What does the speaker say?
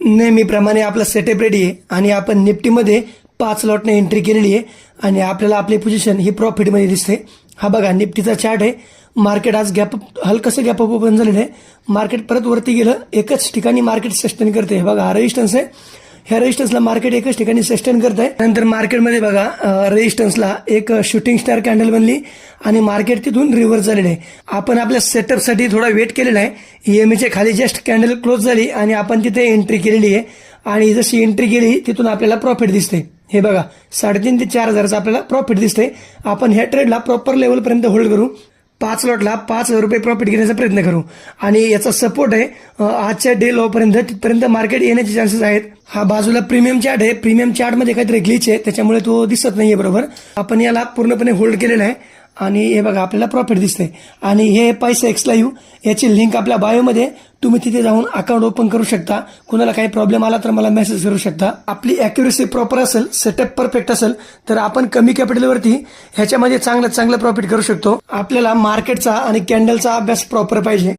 नेहमीप्रमाणे आपला setup ready आहे आणि आपण निफ्टीमध्ये 5 लॉटने एंट्री केलेली आहे आणि आपल्याला आपली पोझिशन ही प्रॉफिटमध्ये दिसते। हा बघा निफ्टीचा चार्ट आहे। मार्केट आज हलकसं गॅप अप ओपन झालेलं आहे। मार्केट परत वरती गेलं, एकच ठिकाणी मार्केट सस्टेन करते। बघा हा रेजिस्टन्स आहे, ह्या रेजिस्टन्सला मार्केट एकच ठिकाणी सस्टेन करत आहे। नंतर मार्केटमध्ये बघा रेजिस्टन्सला एक शूटिंग स्टार कॅन्डल बनली आणि मार्केट तिथून रिव्हर्स झालेलं आहे। आपण आपल्या सेटअपसाठी थोडा वेट केलेला आहे। ईएमएच्या खाली जस्ट कॅन्डल क्लोज झाली आणि आपण तिथे एंट्री केलेली आहे आणि जशी एंट्री केली तिथून आपल्याला प्रॉफिट दिसते। हे बघा 3.5 ते 4,000चा आपल्याला प्रॉफिट दिसते। आपण ह्या ट्रेडला प्रॉपर लेवलपर्यंत होल्ड करू, 5 लॉटला 5,000 रुपये प्रॉफिट घेण्याचा प्रयत्न करू आणि याचा सपोर्ट आहे आजच्या डे लो पर्यंत, तिथपर्यंत मार्केट येण्याचे चान्सेस आहेत। हा बाजूला प्रीमियम चार्ट आहे, प्रीमियम चार्ट मध्ये काहीतरी ग्लिच आहे त्याच्यामुळे तो दिसत नाहीये बरोबर। आपण याला पूर्णपणे होल्ड केलेला आहे आणि हे बघा आपल्याला प्रॉफिट दिसते। आणि हे पैसा एक्स लाईव्ह याची लिंक आपल्या बायोमध्ये, तुम्ही तिथे जाऊन अकाउंट ओपन करू शकता। कुणाला काही प्रॉब्लेम आला तर मला मेसेज करू शकता। आपली ॲक्युरेसी प्रॉपर असेल, सेटअप परफेक्ट असेल तर आपण कमी कॅपिटलवरती ह्याच्यामध्ये चांगलं प्रॉफिट करू शकतो। आपल्याला मार्केटचा आणि कॅन्डलचा अभ्यास प्रॉपर पाहिजे।